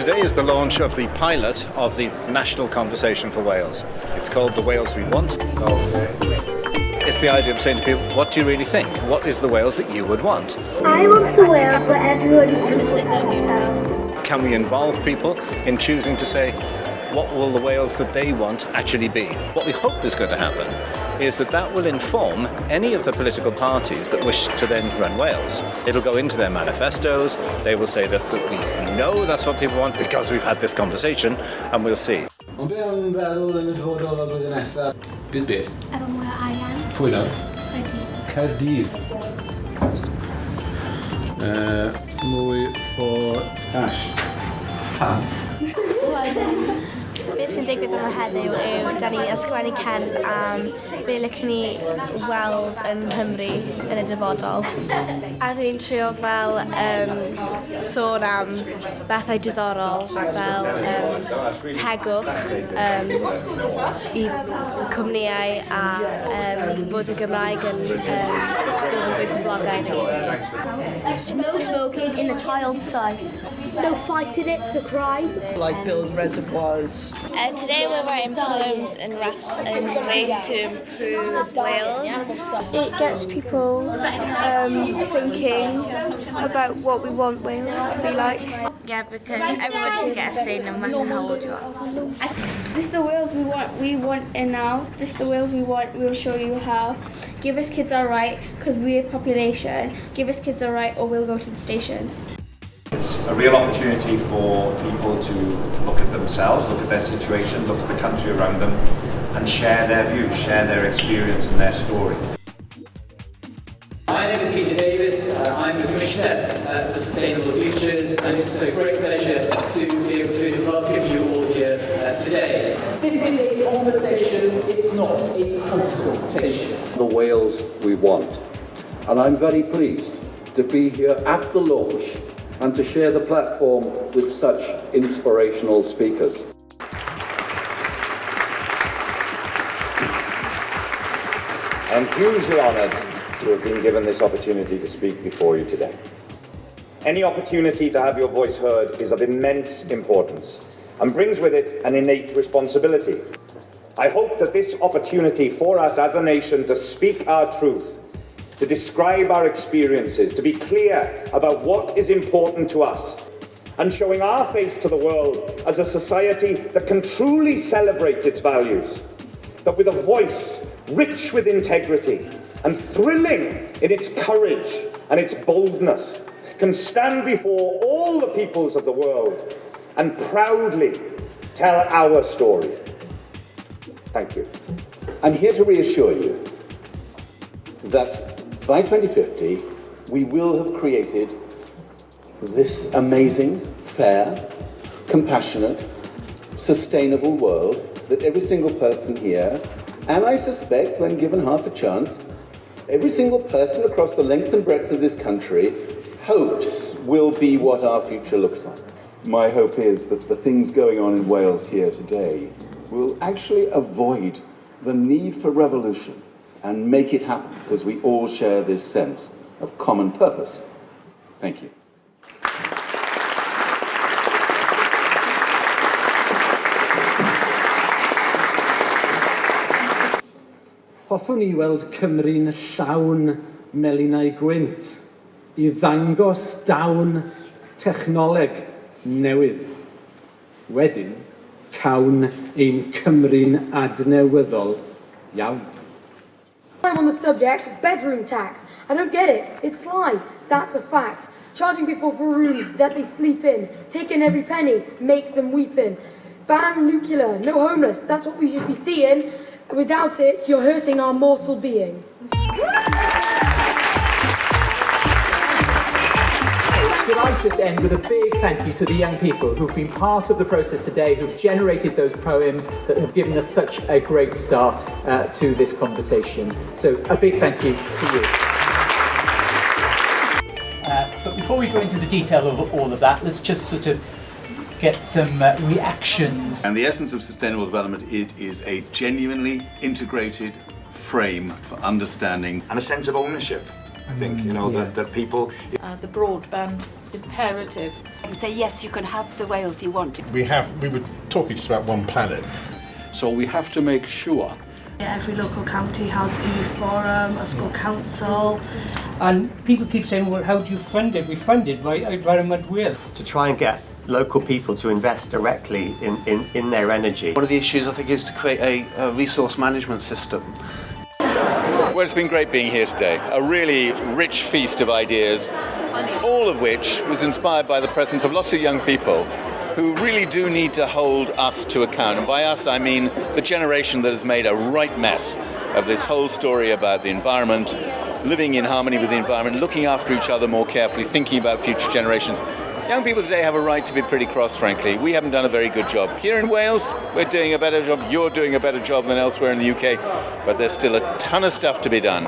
Today is the launch of the pilot of the National Conversation for Wales. It's called The Wales We Want. It's the idea of saying to people, what do you really think? What is the Wales that you would want? I want the Wales where everyone is going to sit themselves. Can we involve people in choosing to say, what will the Wales that they want actually be? What we hope is going to happen is that will inform any of the political parties that wish to then run Wales. It'll go into their manifestos. They will say that we know that's what people want because we've had this conversation, and we'll see. Ond be am feddwl yn y 2 dolar blwyddyn nesaf? Bydd beth? Efo mwy o arian. Pwy nawr? Caerdydd. Caerdydd. Mwy o cash. Pam? Beth sy'n digwydd yma heddiw yw da ni ysgrifennu cerdd am be licen ni weld yn Nghymru yn y dyfodol. A dyn ni'n trio fel sôn am bethau diddorol fel tegwch i cwmnïau a bod y Gymraeg yn dod yn fwy poblogaidd. No smoking in a child site. No fighting, it's a crime. Like build reservoirs. Today we're writing poems and ways to improve Wales. It gets people thinking about what we want Wales to be like. Yeah, because everyone should get a say no matter how old you are. This is the Wales we want it now. This is the Wales we want, we'll show you how. Give us kids our right, because we're population. Give us kids our right or we'll go to the stations. It's a real opportunity for people to look at themselves, look at their situation, look at the country around them and share their views, share their experience and their story. My name is Peter Davis. I'm the Commissioner for Sustainable Futures, and it's a great pleasure to be able to welcome you all here today. This is a conversation, it's not a consultation. The Wales we want. And I'm very pleased to be here at the launch and to share the platform with such inspirational speakers. I'm hugely honoured to have been given this opportunity to speak before you today. Any opportunity to have your voice heard is of immense importance and brings with it an innate responsibility. I hope that this opportunity for us as a nation to speak our truth, to describe our experiences, to be clear about what is important to us, and showing our face to the world as a society that can truly celebrate its values, that with a voice rich with integrity and thrilling in its courage and its boldness, can stand before all the peoples of the world and proudly tell our story. Thank you. I'm here to reassure you that by 2050, we will have created this amazing, fair, compassionate, sustainable world that every single person here, and I suspect when given half a chance, every single person across the length and breadth of this country hopes will be what our future looks like. My hope is that the things going on in Wales here today will actually avoid the need for revolution and make it happen, because we all share this sense of common purpose. Thank you. Hoffwn i weld Cymru'n llawn melinau gwynt i ddangos dawn technoleg newydd. Wedyn, cawn ein Cymru'n adnewyddol iawn. I'm on the subject, bedroom tax. I don't get it. It's lies. That's a fact. Charging people for rooms that they sleep in. Taking every penny, make them weep in. Ban nuclear, no homeless. That's what we should be seeing. Without it, you're hurting our mortal being. Could I just end with a big thank you to the young people who've been part of the process today, who've generated those poems that have given us such a great start to this conversation. So a big thank you to you. But before we go into the detail of all of that, let's just sort of get some reactions. And the essence of sustainable development, it is a genuinely integrated frame for understanding and a sense of ownership I think, you know, that people... The broadband is imperative. And say, yes, you can have the Wales you want. We were talking just about one planet. So we have to make sure. Every local county has a youth forum, a school council. And people keep saying, well, how do you fund it? We fund it by Environment Wales. To try and get local people to invest directly in their energy. One of the issues, I think, is to create a resource management system. Well, it's been great being here today. A really rich feast of ideas, all of which was inspired by the presence of lots of young people who really do need to hold us to account. And by us, I mean the generation that has made a right mess of this whole story about the environment, living in harmony with the environment, looking after each other more carefully, thinking about future generations. Young people today have a right to be pretty cross, frankly. We haven't done a very good job. Here in Wales, we're doing a better job. You're doing a better job than elsewhere in the UK. But there's still a ton of stuff to be done.